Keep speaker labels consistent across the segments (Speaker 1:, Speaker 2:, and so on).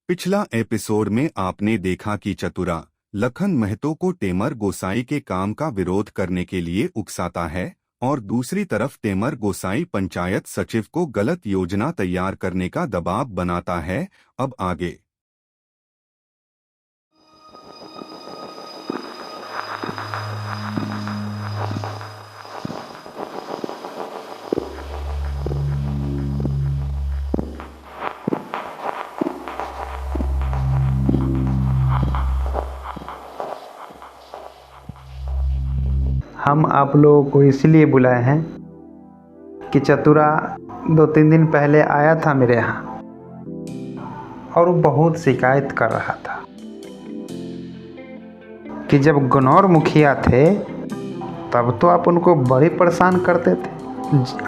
Speaker 1: पिछला एपिसोड में आपने देखा कि चतुरा लखन महतो को टेमर गोसाई के काम का विरोध करने के लिए उकसाता है और दूसरी तरफ टेमर गोसाई पंचायत सचिव को गलत योजना तैयार करने का दबाव बनाता है। अब आगे
Speaker 2: हम आप लोगों को इसलिए बुलाए हैं कि चतुरा 2-3 दिन पहले आया था मेरे यहाँ और वो बहुत शिकायत कर रहा था कि जब गनौर मुखिया थे तब तो आप उनको बड़ी परेशान करते थे,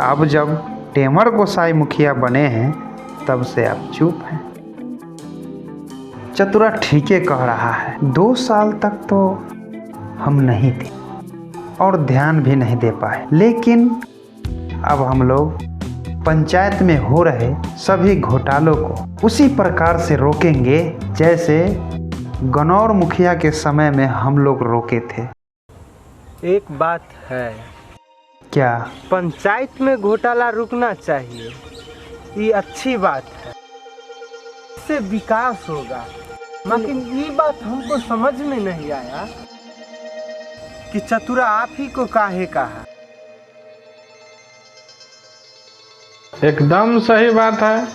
Speaker 2: अब जब टेमर गोसाई मुखिया बने हैं तब से आप चुप हैं। चतुरा ठीक है कह रहा है, 2 साल तक तो हम नहीं थे और ध्यान भी नहीं दे पाए, लेकिन अब हम लोग पंचायत में हो रहे सभी घोटालों को उसी प्रकार से रोकेंगे जैसे गनौर मुखिया के समय में हम लोग रोके थे।
Speaker 3: एक बात है,
Speaker 2: क्या?
Speaker 3: पंचायत में घोटाला रुकना चाहिए, ये अच्छी बात है, इससे विकास होगा। लेकिन ये बात हमको समझ में नहीं आया कि चतुरा आप ही को काहे कहा।
Speaker 4: एकदम सही बात है,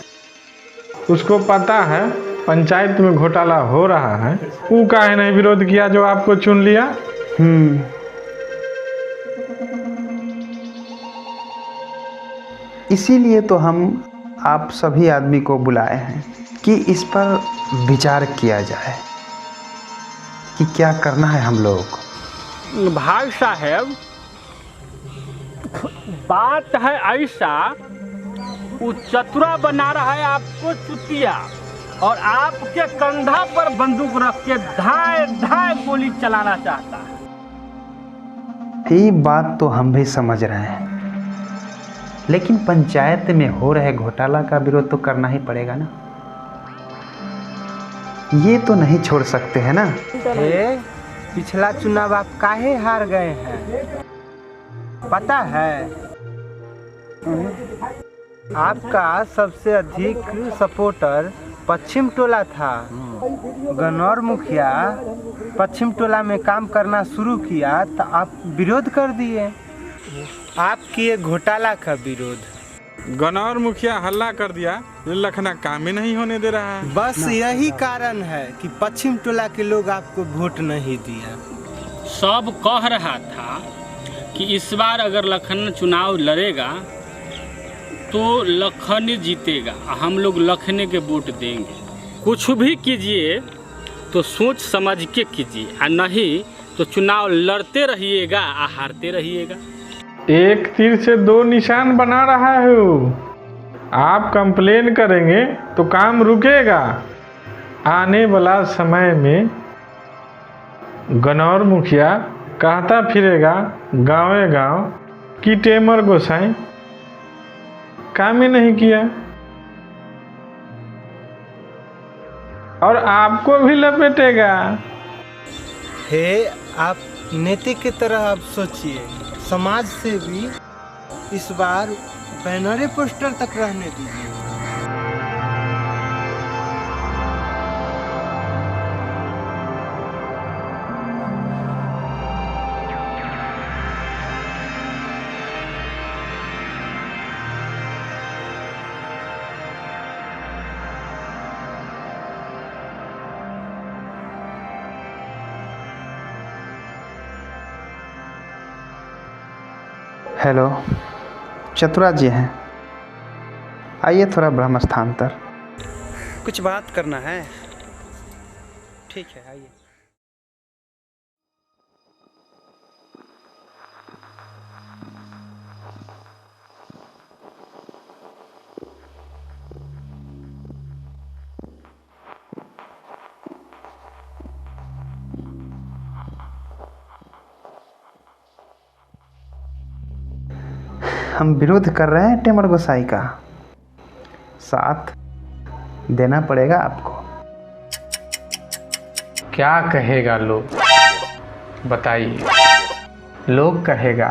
Speaker 4: उसको पता है पंचायत में घोटाला हो रहा है, वो काहे नहीं विरोध किया जो आपको चुन लिया।
Speaker 2: इसीलिए तो हम आप सभी आदमी को बुलाए हैं कि इस पर विचार किया जाए कि क्या करना है हम लोगों को।
Speaker 5: भाई साहब, बात है ऐसा, वो चतुरा बना रहा है आपको चुतिया और आपके कंधा पर बंदूक रख के धाए धाए गोली चलाना चाहता है।
Speaker 2: ये बात तो हम भी समझ रहे हैं, लेकिन पंचायत में हो रहे घोटाला का विरोध तो करना ही पड़ेगा ना, ये तो नहीं छोड़ सकते हैं ना।
Speaker 3: पिछला चुनाव आप काहे हार गए हैं पता है? आपका सबसे अधिक सपोर्टर पश्चिम टोला था। गनौर मुखिया पश्चिम टोला में काम करना शुरू किया तो आप विरोध कर दिए। आप किए घोटाला का विरोध।
Speaker 4: गनौर मुखिया हल्ला कर दिया, लखना काम ही नहीं होने दे रहा है।
Speaker 3: बस यही कारण है कि पश्चिम टोला के लोग आपको वोट नहीं दिया।
Speaker 5: सब कह रहा था कि इस बार अगर लखन चुनाव लड़ेगा तो लखन ही जीतेगा, हम लोग लखने के वोट देंगे। कुछ भी कीजिए तो सोच समझ के कीजिए, और नहीं तो चुनाव लड़ते रहिएगा और हारते रहिएगा।
Speaker 4: एक तीर से 2 निशान बना रहा है वो। आप कंप्लेन करेंगे तो काम रुकेगा। आने वाला समय में गनौर मुखिया कहता फिरेगा गाँव गाँव कि टेमर गोसाई काम ही नहीं किया, और आपको भी लपेटेगा।
Speaker 3: आप नेता की तरह आप सोचिए, समाज से भी इस बार बैनरे पोस्टर तक रहने दीजिए।
Speaker 2: हेलो, चतुरा जी हैं, आइए थोड़ा ब्रह्म स्थान पर।
Speaker 3: कुछ बात करना है? ठीक है, आइए।
Speaker 2: हम विरोध कर रहे हैं टेमर गोसाई का, साथ देना पड़ेगा आपको।
Speaker 4: क्या कहेगा लोग, बताइए। लोग कहेगा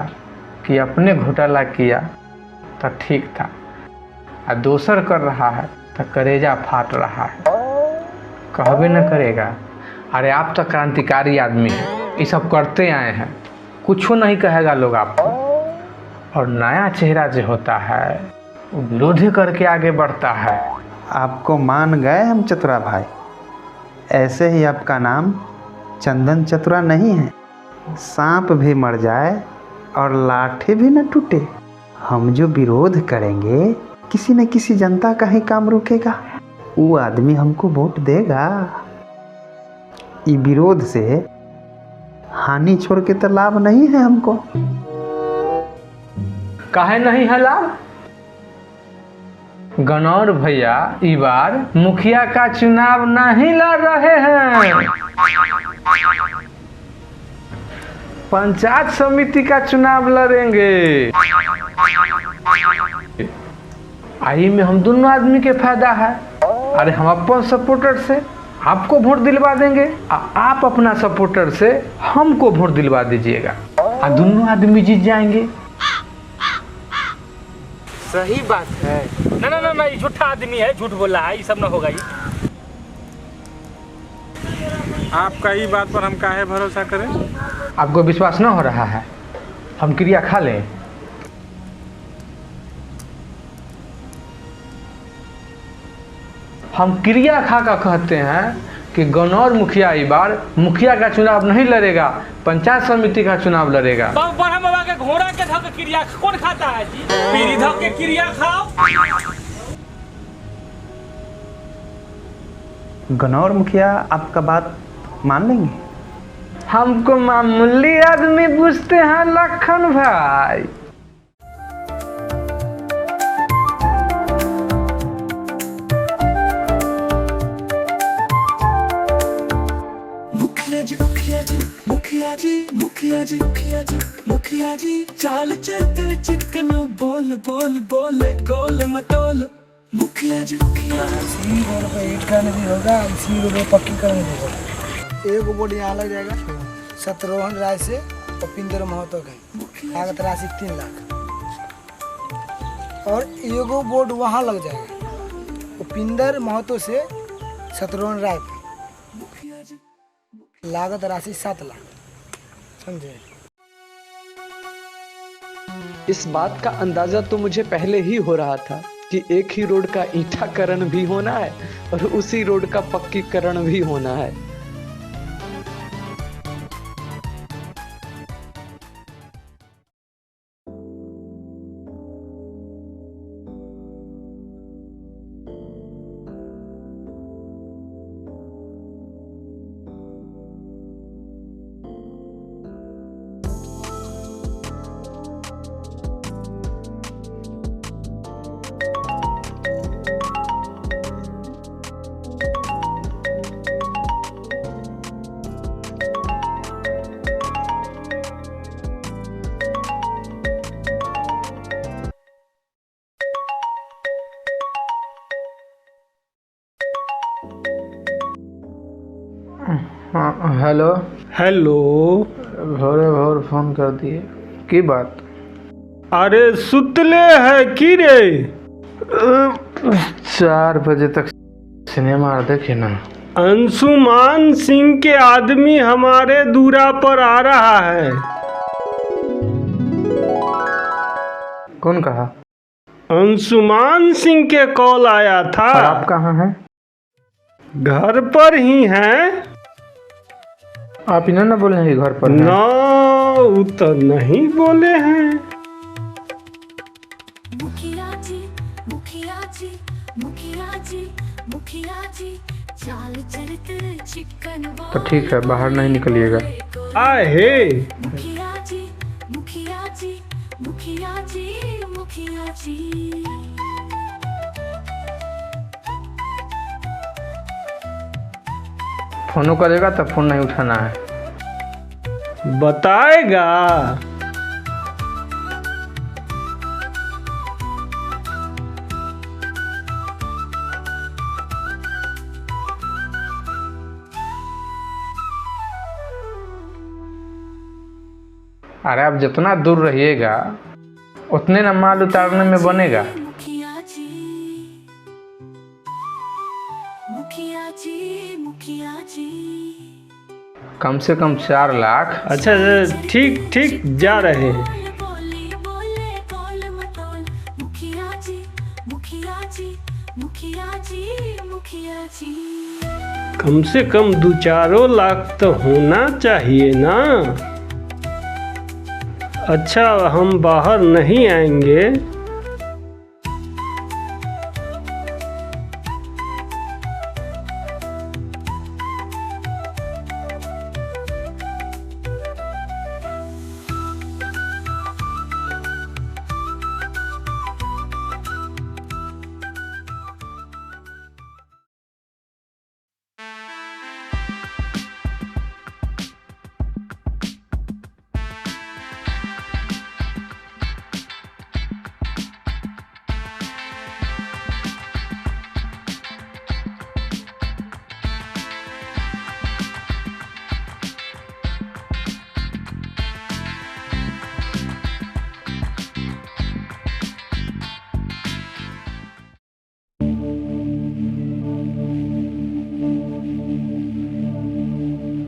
Speaker 4: कि अपने घोटाला किया तो ठीक था, और दोसर कर रहा है तो करेजा फाट रहा है, कहबे न करेगा। अरे आप तो क्रांतिकारी आदमी हैं, ये सब करते आए हैं, कुछ नहीं कहेगा लोग आपको। और नया चेहरा जो होता है वो विरोध करके आगे बढ़ता है।
Speaker 2: आपको मान गए हम चतुरा भाई। ऐसे ही आपका नाम चंदन चतुरा नहीं है। सांप भी मर जाए और लाठी भी न टूटे। हम जो विरोध करेंगे किसी न किसी जनता का ही काम रुकेगा, वो आदमी हमको वोट देगा। ये विरोध से हानि छोड़ के तो लाभ नहीं है हमको।
Speaker 4: काहे नहीं है लाभ? गनौर भैया इस बार मुखिया का चुनाव नहीं लड़ रहे हैं, पंचायत समिति का चुनाव लड़ेंगे। आई में हम दोनों आदमी के फायदा है। अरे हम अपन सपोर्टर से आपको वोट दिलवा देंगे, आप अपना सपोर्टर से हमको वोट दिलवा दीजिएगा, और दोनों आदमी जीत जाएंगे।
Speaker 3: सही बात है।
Speaker 5: ना ना ना ना, ये झूठा आदमी है, झूठ बोल रहा है, ये सब ना होगा। ये
Speaker 4: आपका ही बात पर हम काहे भरोसा करें? आपको विश्वास न हो रहा है? हम क्रिया खा लें। हम क्रिया खा का कहते हैं कि गनौर मुखिया इस बार मुखिया का चुनाव नहीं लड़ेगा, पंचायत समिति का चुनाव लड़ेगा।
Speaker 5: बड़ा बाबा के घोड़ा के धक क्रिया कौन खाता है जी? पीढ़ी धक के क्रिया खाओ।
Speaker 2: गनौर मुखिया आपका बात मान लेंगे?
Speaker 4: हमको मामूली आदमी पूछते हैं लखन भाई।
Speaker 6: मुखिया जी चाल चलते चिकन बोल बोल बोले गोल मटोल। मुखिया जी इसी रोड पे ईट करने भी होगा, इसी रोड पे पक्की करने भी होगा। एक बोर्ड यहाँ लग जाएगा शत्रुघ्न राय से उपिंदर महतो का, लागत राशि 3 लाख। और एगो बोर्ड वहाँ लग जाएगा उपिंदर महतो से शत्रुघ्न राय पे, लागत राशि 7 लाख। समझे?
Speaker 7: इस बात का अंदाजा तो मुझे पहले ही हो रहा था कि एक ही रोड का ईंटाकरण भी होना है और उसी रोड का पक्कीकरण भी होना है।
Speaker 4: Hello
Speaker 8: hello.
Speaker 4: भोरे भोर फोन कर दिए, की बात?
Speaker 8: अरे सुतले है की रे?
Speaker 4: 4 बजे तक सिनेमा देखे ना।
Speaker 8: अंशुमान सिंह के आदमी हमारे दूरा पर आ रहा है।
Speaker 4: कौन कहा?
Speaker 8: अंशुमान सिंह के कॉल आया था।
Speaker 4: और आप कहाँ हैं?
Speaker 8: घर पर ही हैं।
Speaker 4: आप इन्हें ना बोले हैं कि घर पर हैं?
Speaker 8: ना, वो तो नहीं बोले हैं।
Speaker 6: मुखिया जी मुखिया जी मुखिया जी मुखिया जी चाल चलते चिकन
Speaker 4: तो ठीक है, बाहर नहीं निकलिएगा।
Speaker 8: आहे
Speaker 6: मुखिया जी मुखिया जी मुखिया जी मुखिया जी।
Speaker 4: फोन करेगा तो फोन नहीं उठाना है।
Speaker 8: बताएगा।
Speaker 4: अरे आप जितना दूर रहिएगा उतने ना माल उतारने में बनेगा।
Speaker 9: मुखिया जी, मुखिया जी, मुखिया जी।
Speaker 4: कम से कम 4 लाख।
Speaker 8: अच्छा ठीक ठीक जा रहे हैं।
Speaker 9: बोले बोले बोल मतोल मुखिया जी, मुखिया जी, मुखिया जी, मुखिया जी।
Speaker 8: कम से कम 2-4 लाख तो होना चाहिए ना। अच्छा हम बाहर नहीं आएंगे।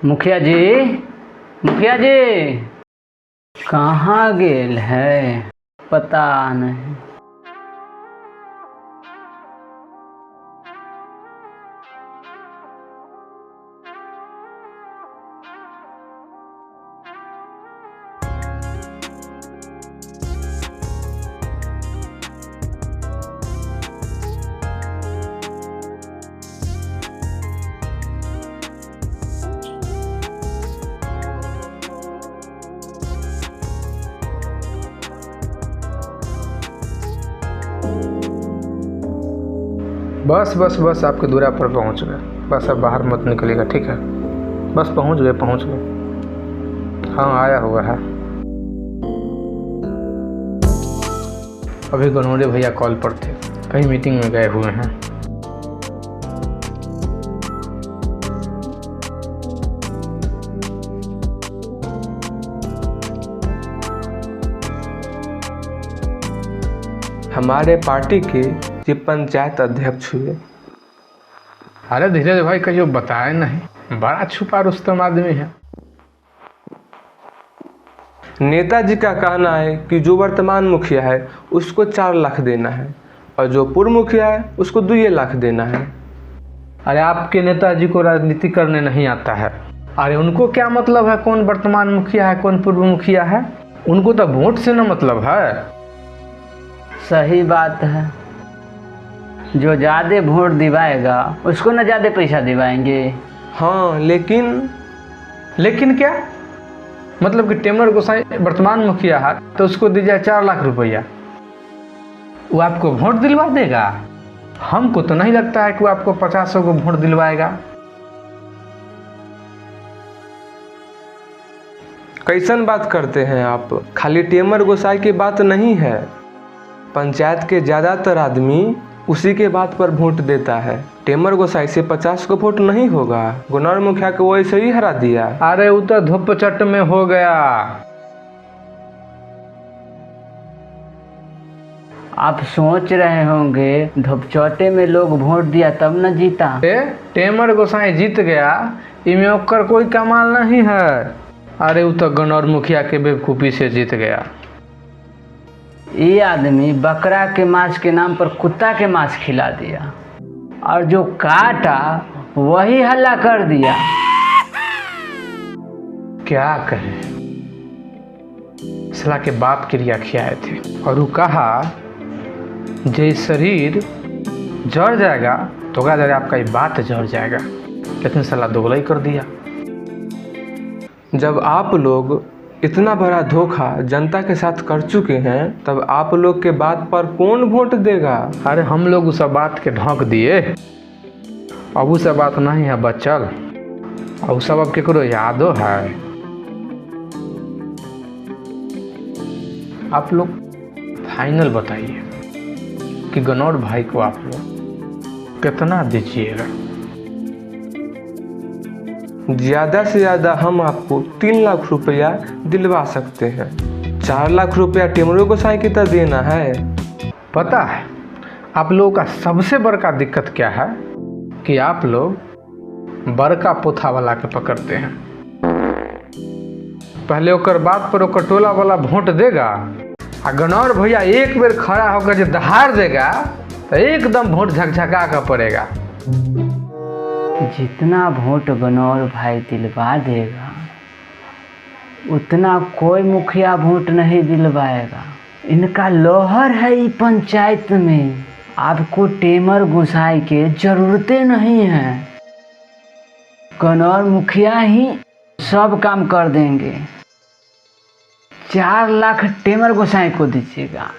Speaker 10: मुखिया जी, मुखिया जी कहाँ गेल है पता नहीं।
Speaker 4: बस बस बस आपके दूरा पर पहुंच गए। बस अब बाहर मत निकलिएगा, ठीक है? बस पहुंच गए पहुंच गए। हाँ आया हुआ है। अभी गनौरे भैया कॉल पर थे, कहीं मीटिंग में गए हुए हैं।
Speaker 7: हमारे पार्टी के ये पंचायत अध्यक्ष हुए।
Speaker 4: अरे धीरज भाई कहियो बताए नहीं, बड़ा छुपा रुस्तम आदमी है।
Speaker 7: नेताजी का कहना है कि जो वर्तमान मुखिया है उसको 4 लाख देना है और जो पूर्व मुखिया है उसको 2 लाख देना है।
Speaker 4: अरे आपके नेताजी को राजनीति करने नहीं आता है। अरे उनको क्या मतलब है कौन वर्तमान मुखिया है कौन पूर्व मुखिया है? उनको तो वोट से ना मतलब है।
Speaker 10: सही बात है, जो ज़्यादा वोट दिवाएगा उसको ना ज़्यादा पैसा दिवाएंगे।
Speaker 7: हाँ लेकिन
Speaker 4: क्या मतलब कि टेमर गोसाई वर्तमान मुखिया है तो उसको दीजिए 4 लाख रुपया, वो आपको वोट दिलवा देगा? हमको तो नहीं लगता है कि वो आपको 50 को वोट दिलवाएगा।
Speaker 7: कैसन बात करते हैं आप? खाली टेमर गोसाई की बात नहीं है, पंचायत के ज़्यादातर आदमी उसी के बात पर वोट देता है। टेमर गोसाई से 50 को वोट नहीं होगा। गनौर मुखिया को वो ऐसे ही हरा दिया।
Speaker 4: अरे वो तो धुपचट में हो गया।
Speaker 10: आप सोच रहे होंगे धुपचौटे में लोग वोट दिया तब न जीता।
Speaker 4: टेमर गोसाई जीत गया इनमें ओकर कोई कमाल नहीं है। अरे वो तो गनौर मुखिया के बेवकूफ़ी से जीत गया।
Speaker 10: ये आदमी बकरा के मांस के नाम पर कुत्ता के मांस खिला दिया और जो काटा वही हल्ला कर दिया।
Speaker 4: क्या कहे, सला के बाप क्रिया खियाए थे और वो कहा जे शरीर जड़ जाएगा तो क्या आपका ये बात जड़ जाएगा, लेकिन सला दोगला ही कर दिया।
Speaker 7: जब आप लोग इतना बड़ा धोखा जनता के साथ कर चुके हैं तब आप लोग के बात पर कौन वोट देगा?
Speaker 4: अरे हम लोग उस बात के ढोंक दिए, अब उस बात नहीं है बचल, और सब अब केकरो यादो है। आप लोग फाइनल बताइए कि गनौर भाई को आप लोग कितना दीजिएगा?
Speaker 7: ज़्यादा से ज़्यादा हम आपको 3 लाख रुपया दिलवा सकते हैं। 4 लाख रुपया टेमर गोसाई की तरह देना है।
Speaker 4: पता है आप लोगों का सबसे बड़का दिक्कत क्या है कि आप लोग बड़का पोथा वाला के पकड़ते हैं। पहले ओकर बात पर ओकर टोला वाला वोट देगा आ गनौर भैया एक बेर खड़ा होकर जो दहाड़ देगा तो एकदम वोट झकझका कर पड़ेगा।
Speaker 10: जितना वोट गनौर भाई दिलवा देगा उतना कोई मुखिया वोट नहीं दिलवाएगा। इनका लोहर है ये पंचायत में। आपको टेमर गोसाई के जरूरतें नहीं है। गनौर मुखिया ही सब काम कर देंगे। 4 लाख टेमर गोसाई को दीजिएगा,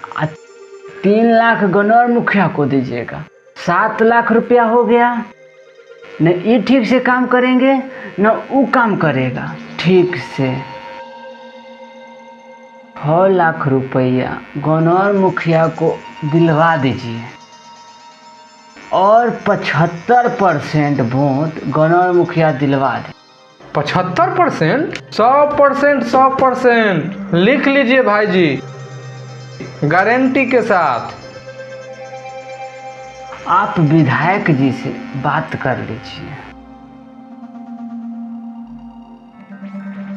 Speaker 10: 3 लाख गनौर मुखिया को दीजिएगा, 7 लाख रुपया हो गया। न ये ठीक से काम करेंगे न वो काम करेगा ठीक से। 6 लाख रुपया गनौर मुखिया को दिलवा दीजिए और 75% वोट गनौर मुखिया दिलवा दे।
Speaker 7: 75%? 100%, 100% लिख लीजिए भाई जी, गारंटी के साथ।
Speaker 10: आप विधायक जी से बात कर लीजिए।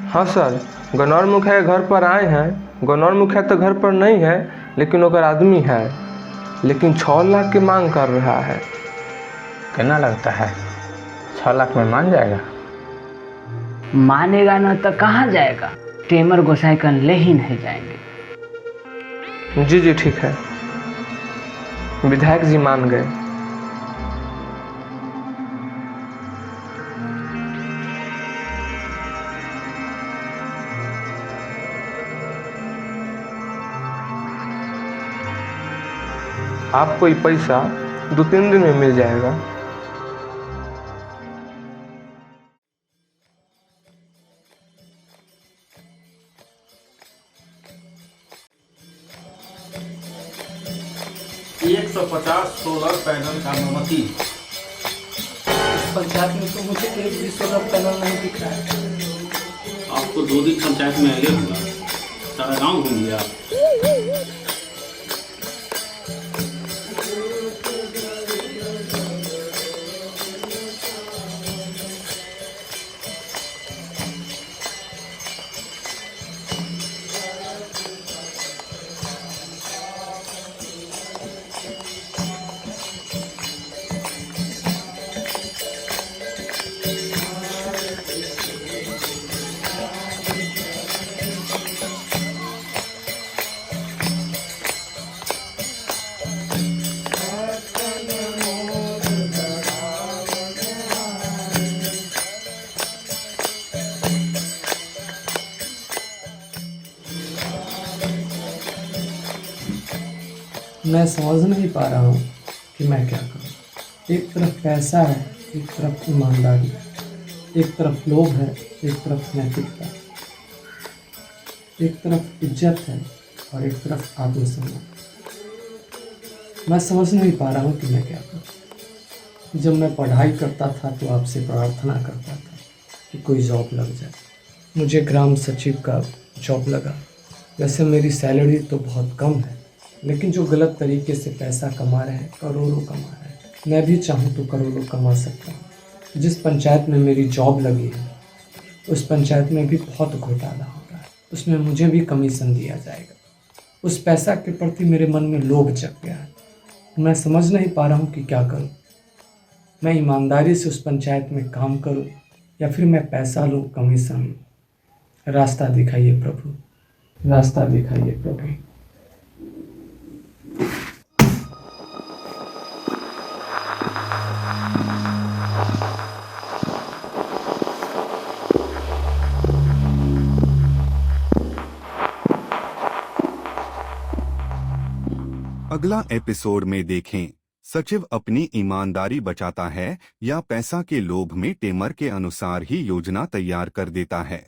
Speaker 7: हाँ सर, गनौर मुखिया घर पर आए हैं। गनौर मुखिया तो घर पर नहीं है लेकिन ओकर आदमी है, लेकिन 6 लाख की मांग कर रहा है।
Speaker 4: कितना लगता है 6 लाख में मान जाएगा?
Speaker 10: मानेगा ना तो कहाँ जाएगा? टेमर गोसाई का ले ही नहीं जाएंगे।
Speaker 7: जी जी ठीक है, विधायक जी मान गए। आपको ये पैसा 2-3 दिन में मिल जाएगा।
Speaker 5: सोलर पैनल का अनुमति।
Speaker 6: इस पंचायत में तो मुझे एक भी सोलर पैनल नहीं दिख रहा है।
Speaker 5: आपको 2 दिन पंचायत में आएगा होगा, सारा गांव घूम लिया।
Speaker 6: मैं समझ नहीं पा रहा हूँ कि मैं क्या करूँ। एक तरफ पैसा है, एक तरफ ईमानदारी, एक तरफ लोभ है, एक तरफ नैतिकता, एक तरफ इज्जत है और एक तरफ आत्मसम्मान। मैं समझ नहीं पा रहा हूँ कि मैं क्या करूँ। जब मैं पढ़ाई करता था तो आपसे प्रार्थना करता था कि कोई जॉब लग जाए। मुझे ग्राम सचिव का जॉब लगा। वैसे मेरी सैलरी तो बहुत कम है, लेकिन जो गलत तरीके से पैसा कमा रहे हैं, करोड़ों कमा रहे हैं। मैं भी चाहूँ तो करोड़ों कमा सकता हूँ। जिस पंचायत में मेरी जॉब लगी है उस पंचायत में भी बहुत घोटाला हो रहा है। उसमें मुझे भी कमीशन दिया जाएगा। उस पैसा के प्रति मेरे मन में लोभ जग गया है। मैं समझ नहीं पा रहा हूँ कि क्या करूँ। मैं ईमानदारी से उस पंचायत में काम करूँ या फिर मैं पैसा लूँ, कमीशन लूँ। रास्ता दिखाइए प्रभु, रास्ता दिखाइए प्रभु।
Speaker 1: अगला एपिसोड में देखें, सचिव अपनी ईमानदारी बचाता है या पैसा के लोभ में टेमर के अनुसार ही योजना तैयार कर देता है।